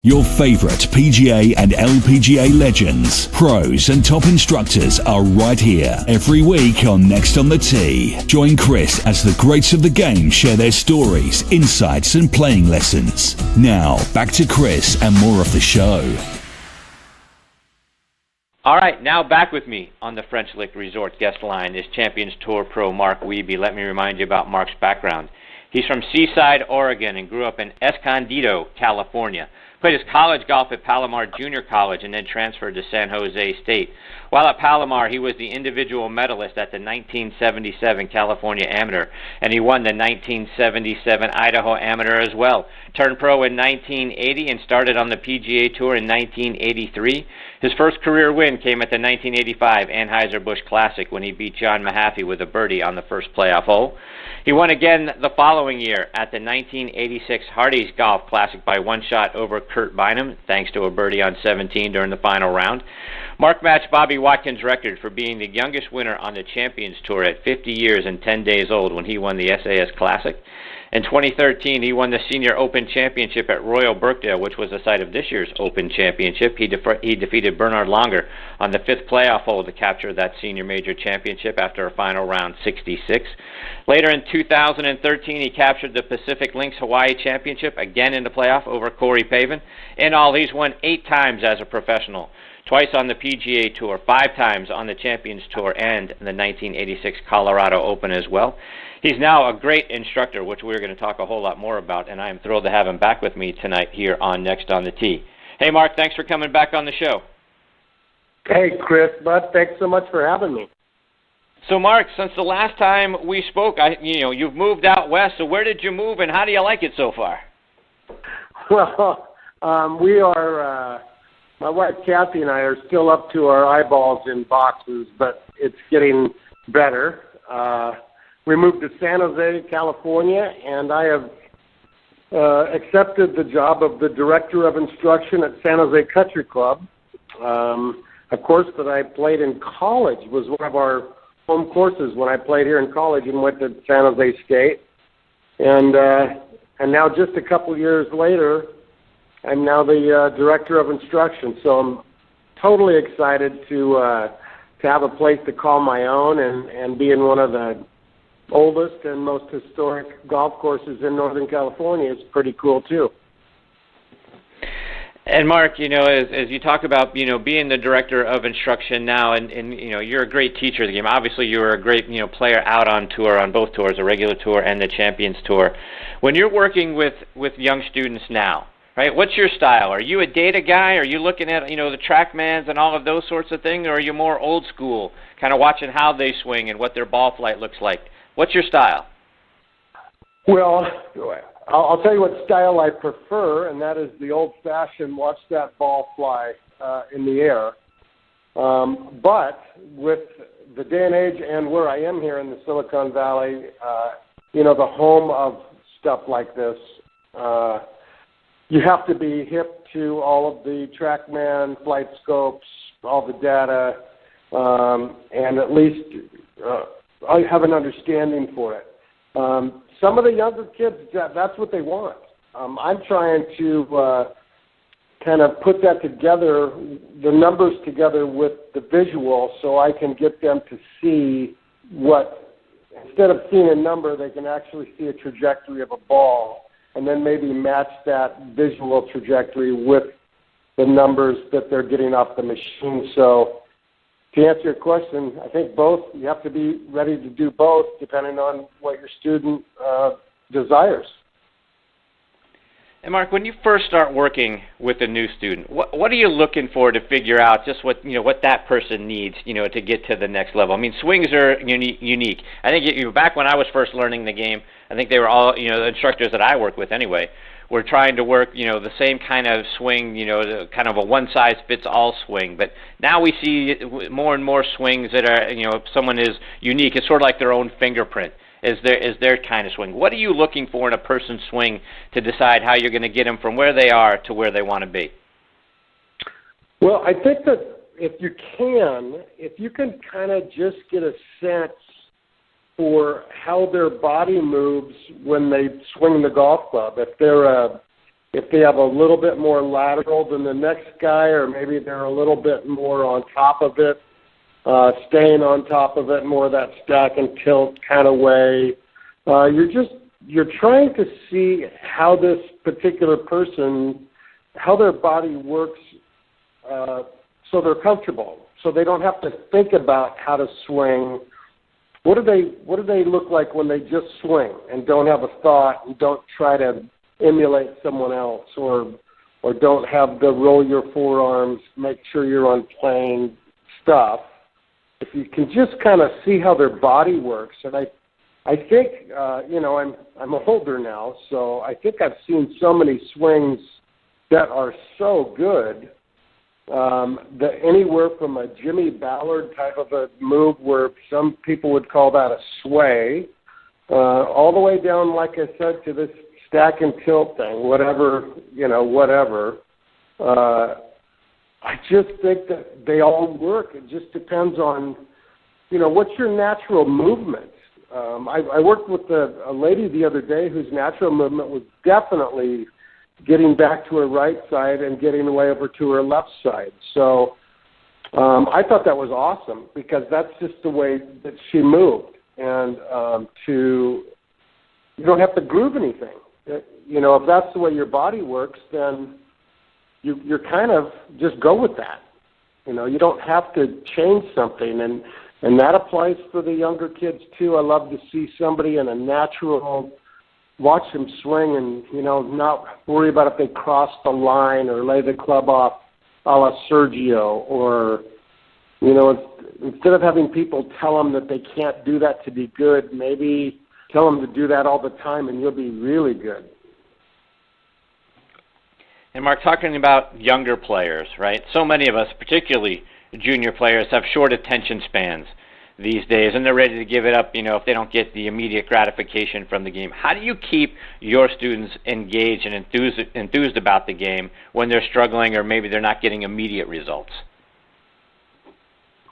Your favorite PGA and LPGA legends, pros and top instructors are right here every week on Next on the Tee. Join Chris as the greats of the game share their stories, insights and playing lessons. Now, back to Chris and more of the show. All right, now back with me on the French Lick Resort guest line is Champions Tour pro Mark Wiebe. Let me remind you about Mark's background. He's from Seaside, Oregon, and grew up in Escondido, California. Played his college golf at Palomar Junior College and then transferred to San Jose State. While at Palomar, he was the individual medalist at the 1977 California Amateur, and he won the 1977 Idaho Amateur as well. Turned pro in 1980 and started on the PGA Tour in 1983. His first career win came at the 1985 Anheuser-Busch Classic when he beat John Mahaffey with a birdie on the first playoff hole. He won again the following year at the 1986 Hardee's Golf Classic by one shot over Kurt Bynum, thanks to a birdie on 17 during the final round. Mark matched Bobby Watkins' record for being the youngest winner on the Champions Tour at 50 years and 10 days old when he won the SAS Classic. In 2013, he won the Senior Open Championship at Royal Birkdale, which was the site of this year's Open Championship. He defeated Bernard Langer on the fifth playoff hole to capture that Senior Major Championship after a final round 66. Later in 2013, he captured the Pacific Links Hawaii Championship, again in the playoff over Corey Pavin. In all, he's won 8 times as a professional. Twice on the PGA Tour, 5 times on the Champions Tour, and the 1986 Colorado Open as well. He's now a great instructor, which we're going to talk a whole lot more about, and I am thrilled to have him back with me tonight here on Next on the Tee. Hey, Mark, thanks for coming back on the show. Hey, Chris, bud, thanks so much for having me. So, Mark, since the last time we spoke, you've moved out west, so where did you move, and how do you like it so far? Well, we are... my wife Kathy and I are still up to our eyeballs in boxes, but it's getting better. We moved to San Jose, California, and I have accepted the job of the Director of Instruction at San Jose Country Club. A course that I played in college was one of our home courses when I played here in college and went to San Jose State. And now just a couple years later, I'm now the Director of Instruction, so I'm totally excited to have a place to call my own and be in one of the oldest and most historic golf courses in Northern California. It's pretty cool, too. And Mark, as you talk about, being the Director of Instruction now, and you're a great teacher of the game. Obviously, you're a great, player out on tour, on both tours, the regular tour and the Champions Tour. When you're working with young students now, right, what's your style? Are you a data guy? Are you looking at, the Trackmans and all of those sorts of things? Or are you more old school, kind of watching how they swing and what their ball flight looks like? What's your style? Well, I'll tell you what style I prefer, and that is the old-fashioned watch that ball fly in the air. But with the day and age and where I am here in the Silicon Valley, the home of stuff like this, you have to be hip to all of the Trackman, flight scopes, all the data, and at least I have an understanding for it. Some of the younger kids, that's what they want. I'm trying to kind of put that together, the numbers together with the visual, so I can get them to see what, instead of seeing a number, they can actually see a trajectory of a ball, and then maybe match that visual trajectory with the numbers that they're getting off the machine. So to answer your question, I think both. You have to be ready to do both depending on what your student desires. And Mark, when you first start working with a new student, what are you looking for to figure out just what that person needs, to get to the next level? I mean, swings are unique. I think back when I was first learning the game, I think they were all, the instructors that I work with anyway, were trying to work, the same kind of swing, kind of a one-size-fits-all swing. But now we see more and more swings that are, if someone is unique, it's sort of like their own fingerprint is their kind of swing. What are you looking for in a person's swing to decide how you're going to get them from where they are to where they want to be? Well, I think that if you can kind of just get a sense for how their body moves when they swing the golf club. If they're a if they have a little bit more lateral than the next guy, or maybe they're a little bit more on top of it, staying on top of it, more of that stack and tilt kind of way. You're trying to see how this particular person, how their body works, so they're comfortable, so they don't have to think about how to swing. What do they look like when they just swing and don't have a thought and don't try to emulate someone else, or don't have the roll your forearms, make sure you're on plane stuff? If you can just kind of see how their body works, and I think I'm older now, so I think I've seen so many swings that are so good, that anywhere from a Jimmy Ballard type of a move where some people would call that a sway, all the way down, like I said, to this stack and tilt thing, whatever. I just think that they all work. It just depends on, what's your natural movement. I worked with a lady the other day whose natural movement was definitely getting back to her right side and getting away over to her left side. So I thought that was awesome, because that's just the way that she moved. And you don't have to groove anything. If that's the way your body works, then you're kind of just go with that. You don't have to change something, and that applies for the younger kids too. I love to see somebody in a natural, watch them swing, and not worry about if they cross the line or lay the club off a la Sergio, or instead of having people tell them that they can't do that to be good, maybe tell them to do that all the time, and you'll be really good. And Mark, talking about younger players, right? So many of us, particularly junior players, have short attention spans these days, and they're ready to give it up, if they don't get the immediate gratification from the game. How do you keep your students engaged and enthused about the game when they're struggling, or maybe they're not getting immediate results?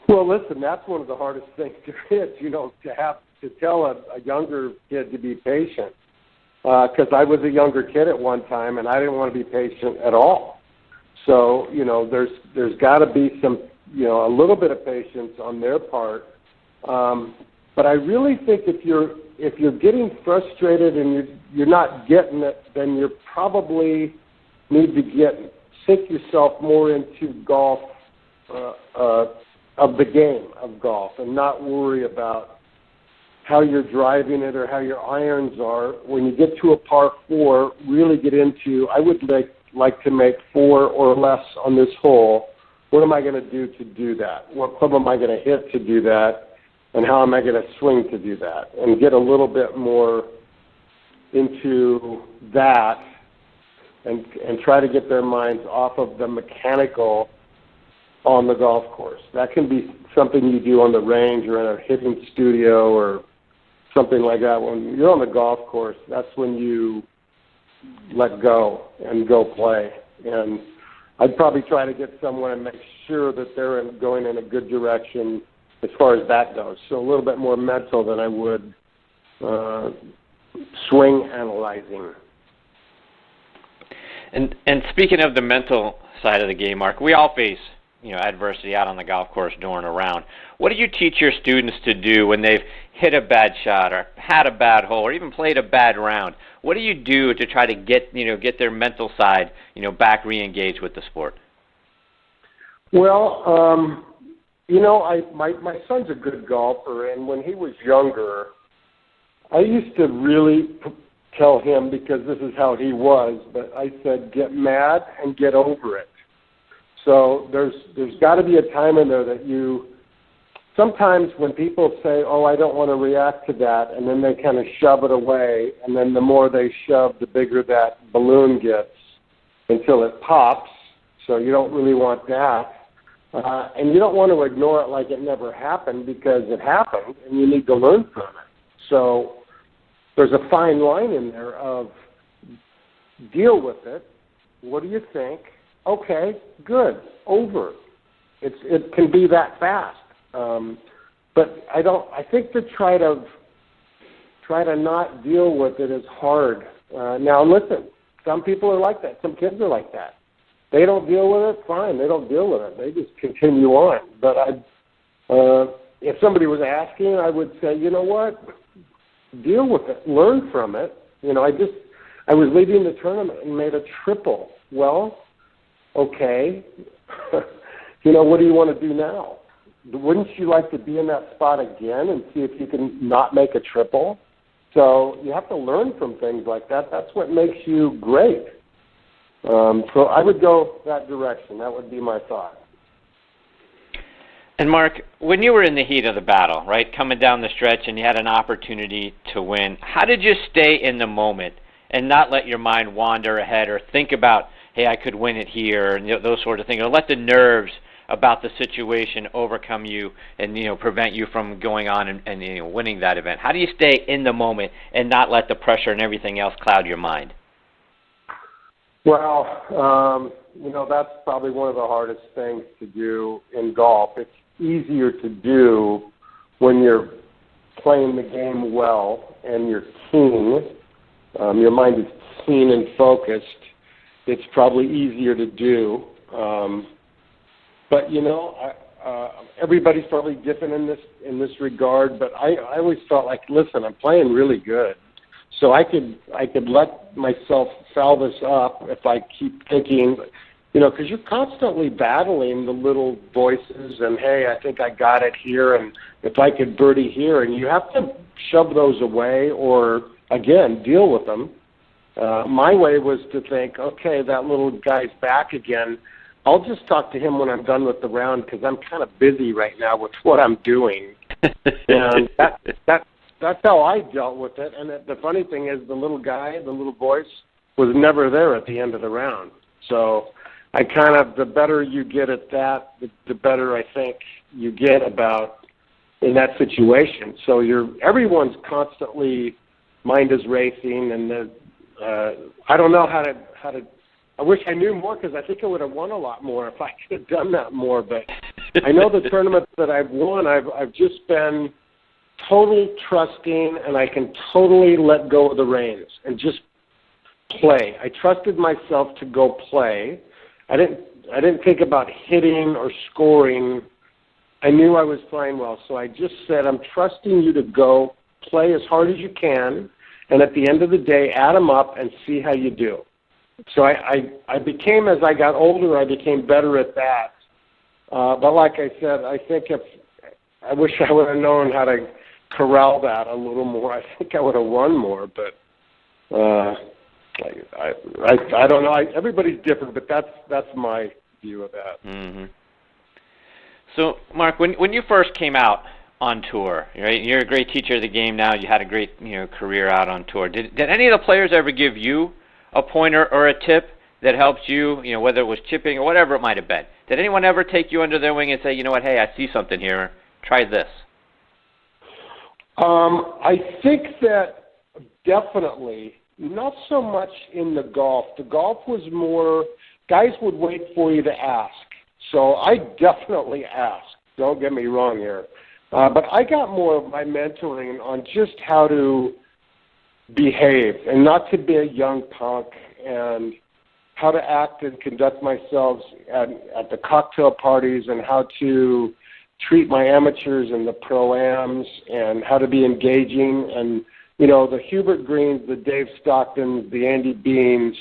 Well, listen, that's one of the hardest things there is, to have to tell a younger kid to be patient. Because I was a younger kid at one time, and I didn't want to be patient at all. So, there's got to be some, a little bit of patience on their part. But I really think if you're getting frustrated and you're not getting it, then you probably need to sink yourself more into golf, of the game of golf, and not worry about how you're driving it or how your irons are. When you get to a par 4, really get into, I would like to make 4 or less on this hole. What am I going to do that? What club am I going to hit to do that? And how am I going to swing to do that? And get a little bit more into that, and try to get their minds off of the mechanical on the golf course. That can be something you do on the range or in a hitting studio or something like that. When you're on the golf course, that's when you let go and go play. And I'd probably try to get someone and make sure that they're going in a good direction as far as that goes. So a little bit more mental than I would swing analyzing. And speaking of the mental side of the game, Mark, we all face adversity out on the golf course during a round. What do you teach your students to do when they've hit a bad shot or had a bad hole or even played a bad round? What do you do to try to get their mental side back re-engaged with the sport? Well, my son's a good golfer, and when he was younger, I used to really tell him, because this is how he was, but I said, get mad and get over it. So there's got to be a time in there that sometimes when people say, oh, I don't want to react to that, and then they kind of shove it away, and then the more they shove, the bigger that balloon gets until it pops. So you don't really want that. And you don't want to ignore it like it never happened, because it happened, and you need to learn from it. So there's a fine line in there of deal with it. What do you think? Okay, good, over. It can be that fast. But I think to try to not deal with it is hard. Now listen, some people are like that. Some kids are like that. They don't deal with it, fine. They don't deal with it. They just continue on. But if somebody was asking, I would say, you know what? Deal with it. Learn from it. You know, I was leading the tournament and made a triple. Well, okay. You know, what do you want to do now? Wouldn't you like to be in that spot again and see if you can not make a triple? So you have to learn from things like that. That's what makes you great. So I would go that direction. That would be my thought. And Mark, when you were in the heat of the battle, right, coming down the stretch and you had an opportunity to win, how did you stay in the moment and not let your mind wander ahead or think about, hey, I could win it here, and those sort of things, or let the nerves about the situation overcome you and, prevent you from going on and winning that event? How do you stay in the moment and not let the pressure and everything else cloud your mind? Well, that's probably one of the hardest things to do in golf. It's easier to do when you're playing the game well and you're keen. Your mind is keen and focused. It's probably easier to do. But everybody's probably different in this regard. But I always felt like, listen, I'm playing really good, so I could let myself foul this up if I keep thinking, because you're constantly battling the little voices and, hey, I think I got it here, and if I could birdie here, and you have to shove those away or again deal with them. My way was to think, okay, that little guy's back again. I'll just talk to him when I'm done with the round because I'm kind of busy right now with what I'm doing. And that's how I dealt with it. And the funny thing is the little guy, the little voice, was never there at the end of the round. So the better you get at that, the better I think you get about in that situation. So everyone's constantly, mind is racing, and I don't know how to. I wish I knew more because I think I would have won a lot more if I could have done that more. But I know the tournaments that I've won, I've just been total trusting, and I can totally let go of the reins and just play. I trusted myself to go play. I didn't think about hitting or scoring. I knew I was playing well, so I just said, I'm trusting you to go play as hard as you can, and at the end of the day, add them up and see how you do. So I became, as I got older, I became better at that. But like I said, I think I wish I would have known how to corral that a little more. I think I would have won more, but I don't know. Everybody's different, but that's my view of that. Mm-hmm. So, Mark, when you first came out on tour, right? You're a great teacher of the game now. You had a great career out on tour. Did any of the players ever give you a pointer or a tip that helped you, whether it was chipping or whatever it might have been? Did anyone ever take you under their wing and say, you know what, hey, I see something here, try this? I think that definitely, not so much in the golf. The golf was more, guys would wait for you to ask. So I definitely asked, don't get me wrong here. But I got more of my mentoring on just how to behave and not to be a young punk, and how to act and conduct myself at the cocktail parties, and how to treat my amateurs and the pro-ams, and how to be engaging. And, the Hubert Greens, the Dave Stocktons, the Andy Beans,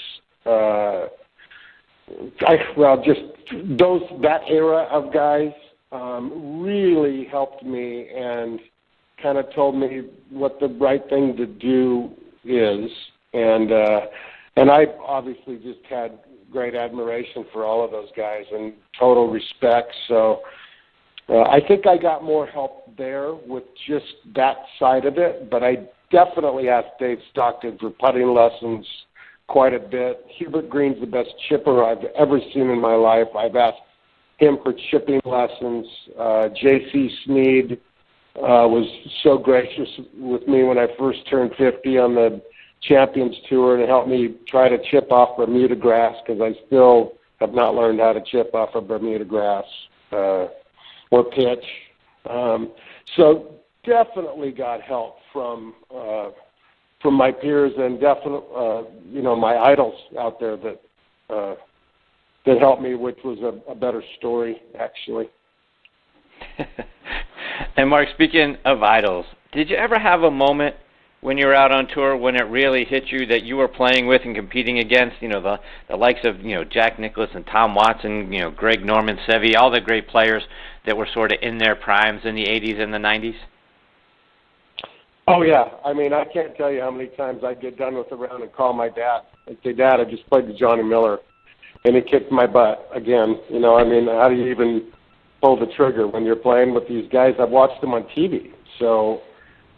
just that era of guys really helped me and kind of told me what the right thing to do is. And I obviously just had great admiration for all of those guys and total respect. So I think I got more help there with just that side of it, but I definitely asked Dave Stockton for putting lessons quite a bit. Hubert Green's the best chipper I've ever seen in my life. I've asked him for chipping lessons. J.C. Sneed was so gracious with me when I first turned 50 on the Champions Tour and helped me try to chip off Bermuda grass, because I still have not learned how to chip off of Bermuda grass or pitch. So definitely got help from from my peers and definitely, my idols out there that helped me, which was a better story, actually. And Mark, speaking of idols, did you ever have a moment when you were out on tour when it really hit you that you were playing with and competing against, the likes of, Jack Nicklaus and Tom Watson, Greg Norman, Seve, all the great players that were sort of in their primes in the 80s and the 90s? Oh, yeah. I mean, I can't tell you how many times I'd get done with a round and call my dad and say, Dad, I just played with Johnny Miller, and he kicked my butt again. How do you even pull the trigger when you're playing with these guys? I've watched them on TV, so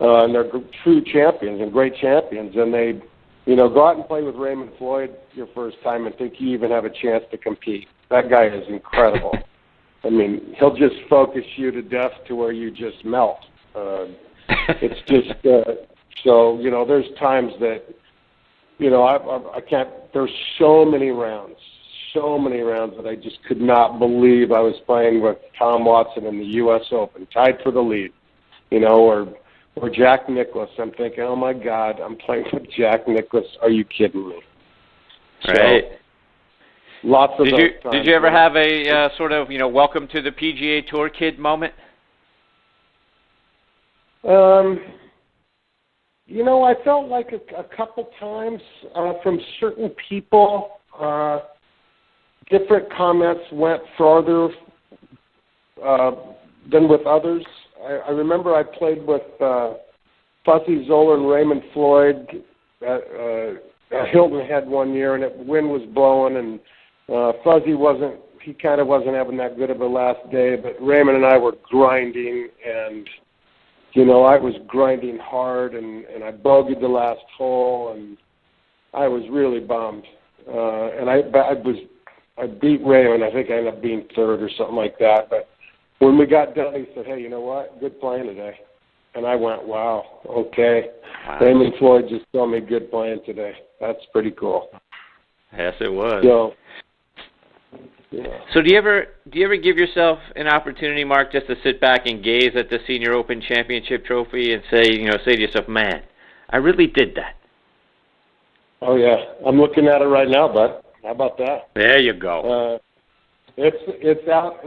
and they're true champions and great champions, and they, go out and play with Raymond Floyd your first time and think you even have a chance to compete. That guy is incredible. I mean, he'll just focus you to death to where you just melt. It's just there's times that I can't. There's so many rounds that I just could not believe I was playing with Tom Watson in the U.S. Open, tied for the lead, or Jack Nicklaus. I'm thinking, oh my God, I'm playing with Jack Nicklaus. Are you kidding me? Right. So, lots of those times. Did you ever have a sort of welcome to the PGA Tour kid moment? I felt like a couple times from certain people, different comments went farther than with others. I remember I played with Fuzzy Zoller and Raymond Floyd at Hilton Head one year, and the wind was blowing, and Fuzzy kind of wasn't having that good of a last day, but Raymond and I were grinding, and I was grinding hard, and I bogeyed the last hole, and I was really bummed. And I beat Raymond. I think I ended up being third or something like that. But when we got done, he said, "Hey, you know what? Good playing today." And I went, "Wow, okay." Wow. Raymond Floyd just told me good playing today. That's pretty cool. Yes, it was. So, yeah. So do you ever give yourself an opportunity, Mark, just to sit back and gaze at the Senior Open Championship trophy and say to yourself, "Man, I really did that." Oh yeah, I'm looking at it right now, bud. How about that? There you go. It's out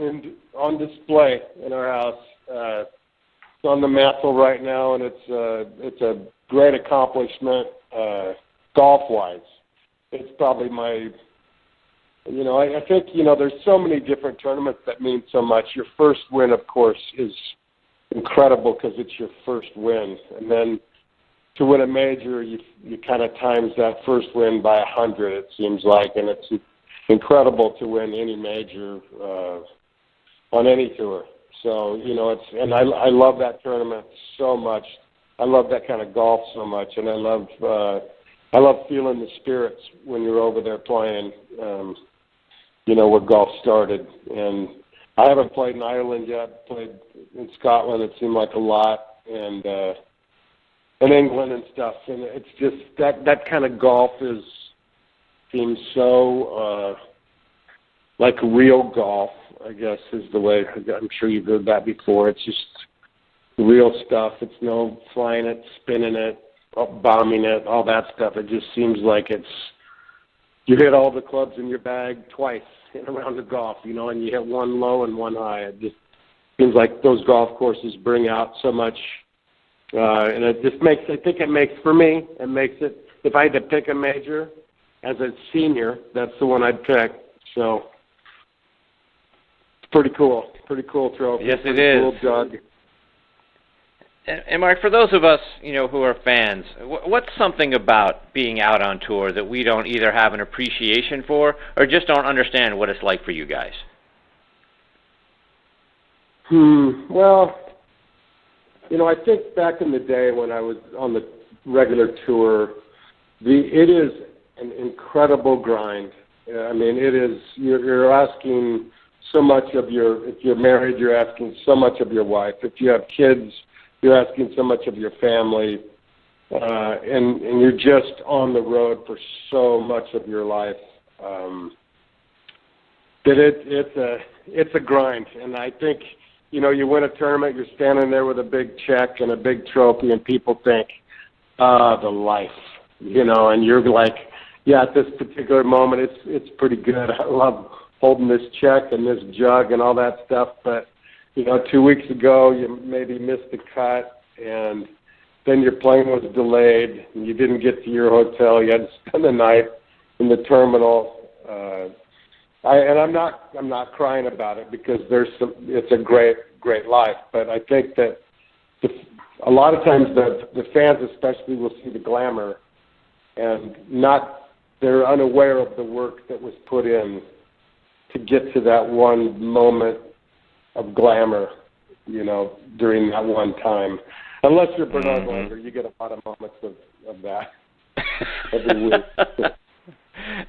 on display in our house. It's on the mantle right now, and it's a great accomplishment golf-wise. It's probably my. I think, there's so many different tournaments that mean so much. Your first win, of course, is incredible because it's your first win. And then to win a major, you kind of times that first win by 100, it seems like. And it's incredible to win any major on any tour. So, and I love that tournament so much. I love that kind of golf so much. And I love feeling the spirits when you're over there playing. Where golf started. And I haven't played in Ireland yet. Played in Scotland, it seemed like a lot, and in England and stuff. And it's just that kind of golf seems so like real golf, I guess, is the way. I'm sure you've heard that before. It's just real stuff. It's no flying it, spinning it, bombing it, all that stuff. It just seems like you hit all the clubs in your bag twice in a round of golf, and you hit one low and one high. It just seems like those golf courses bring out so much, and it just makes, I think it makes it, if I had to pick a major as a senior, that's the one I'd pick. So, pretty cool trophy. Yes, it is. Cool jug. And Mark, for those of us, who are fans, what's something about being out on tour that we don't either have an appreciation for or just don't understand what it's like for you guys? Well, I think back in the day when I was on the regular tour, it is an incredible grind. I mean, it is. You're asking so much of if you're married, you're asking so much of your wife. If you have kids, you're asking so much of your family, and you're just on the road for so much of your life that it's a grind. And I think, you win a tournament, you're standing there with a big check and a big trophy, and people think, the life, and you're like, yeah, at this particular moment, it's pretty good. I love holding this check and this jug and all that stuff. But, 2 weeks ago, you maybe missed the cut, and then your plane was delayed, and you didn't get to your hotel. You had to spend the night in the terminal. I'm not crying about it because it's a great life. But I think that a lot of times the fans especially will see the glamour and they're unaware of the work that was put in to get to that one moment of glamour, during that one time. Unless you're Bernard Langer, you get a lot of moments of that every week.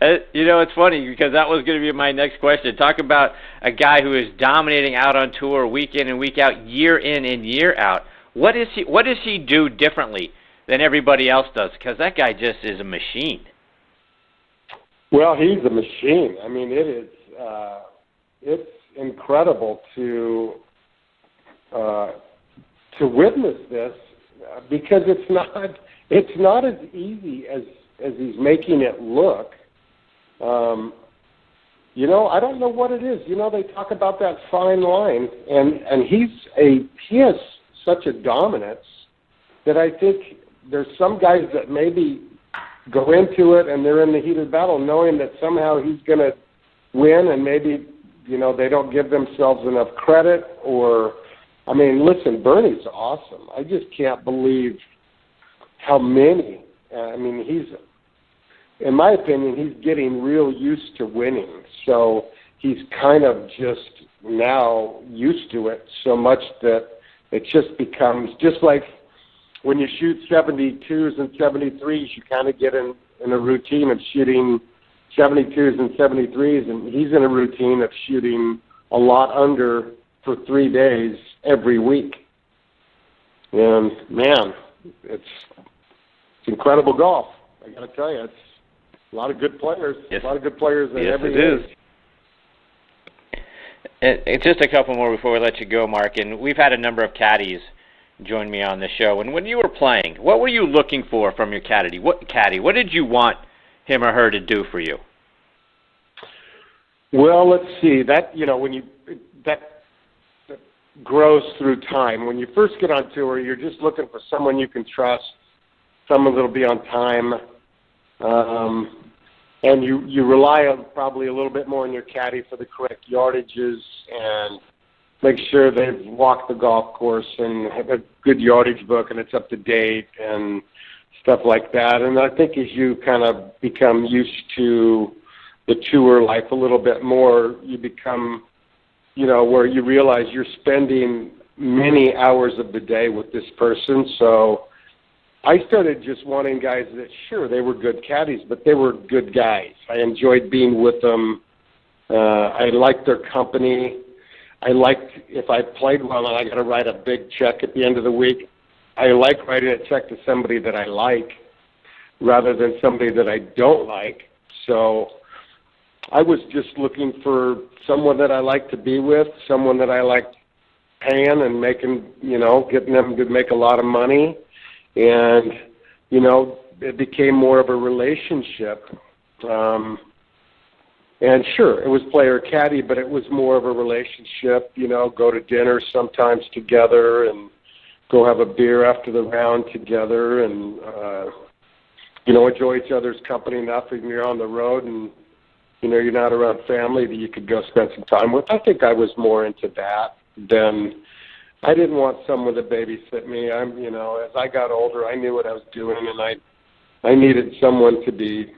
It's funny because that was going to be my next question. Talk about a guy who is dominating out on tour week in and week out, year in and year out. What does he do differently than everybody else does? Because that guy just is a machine. Well, he's a machine. I mean, it's incredible to witness this because it's not as easy as he's making it look. I don't know what it is. They talk about that fine line, and he has such a dominance that I think there's some guys that maybe go into it and they're in the heat of battle knowing that somehow he's going to win, and maybe, they don't give themselves enough credit listen, Bernie's awesome. I just can't believe how many. In my opinion, he's getting real used to winning. So he's kind of just now used to it so much that it just becomes just like when you shoot 72s and 73s, you kind of get in a routine of shooting 72s and 73s, and he's in a routine of shooting a lot under for 3 days every week. And, man, it's incredible golf. I got to tell you, it's a lot of good players. Yes. A lot of good players at every age. And just a couple more before we let you go, Mark. And we've had a number of caddies join me on the show. And when you were playing, what were you looking for from your caddy? What did you want him or her to do for you? Well, let's see. That grows through time. When you first get on tour, you're just looking for someone you can trust, someone that'll be on time, and you rely on probably a little bit more on your caddy for the correct yardages and make sure they've walked the golf course and have a good yardage book and it's up to date and stuff like that. And I think as you kind of become used to the tour life a little bit more, you become, where you realize you're spending many hours of the day with this person. So I started just wanting guys that, sure, they were good caddies, but they were good guys. I enjoyed being with them. I liked their company. I liked if I played well and I got to write a big check at the end of the week, I like writing a check to somebody that I like rather than somebody that I don't like. So I was just looking for someone that I like to be with, someone that I liked paying and making, getting them to make a lot of money. And, it became more of a relationship. And sure, it was player caddy, but it was more of a relationship, go to dinner sometimes together and go have a beer after the round together and, enjoy each other's company enough when you're on the road and, you're not around family that you could go spend some time with. I think I was more into that than I didn't want someone to babysit me. As I got older, I knew what I was doing, and I needed someone to be,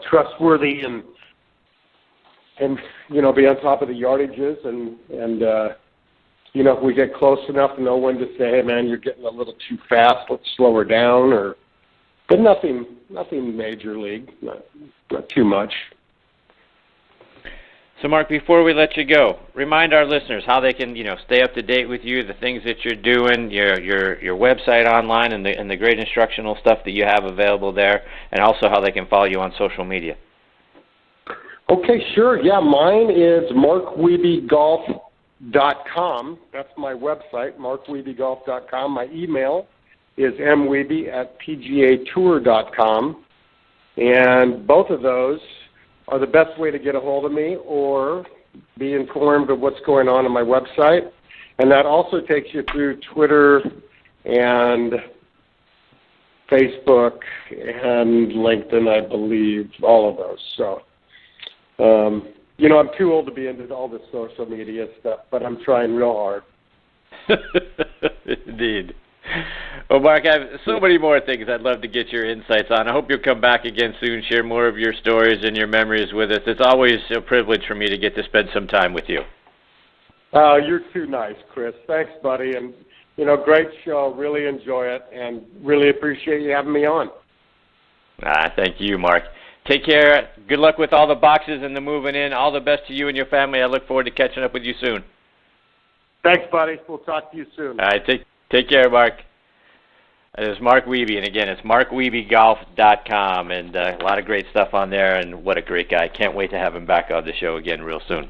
trustworthy and be on top of the yardages and if we get close enough, know when to say, hey man, you're getting a little too fast, let's slow her down, but nothing major league, not too much. So, Mark, before we let you go, remind our listeners how they can, stay up to date with you, the things that you're doing, your website online, and the great instructional stuff that you have available there, and also how they can follow you on social media. Okay, sure. Yeah, mine is markwiebegolf.com. That's my website, markwiebegolf.com. My email is mwiebe@pgatour.com. And both of those are the best way to get a hold of me or be informed of what's going on my website. And that also takes you through Twitter and Facebook and LinkedIn, I believe, all of those. So, I'm too old to be into all this social media stuff, but I'm trying real hard. Indeed. Well, Mark, I have so many more things I'd love to get your insights on. I hope you'll come back again soon, share more of your stories and your memories with us. It's always a privilege for me to get to spend some time with you. You're too nice, Chris. Thanks, buddy. And, great show. Really enjoy it and really appreciate you having me on. Thank you, Mark. Take care. Good luck with all the boxes and the moving in. All the best to you and your family. I look forward to catching up with you soon. Thanks, buddy. We'll talk to you soon. All right. Take care, Mark. It's Mark Wiebe, and again, it's markwiebegolf.com, and a lot of great stuff on there, and what a great guy. Can't wait to have him back on the show again real soon.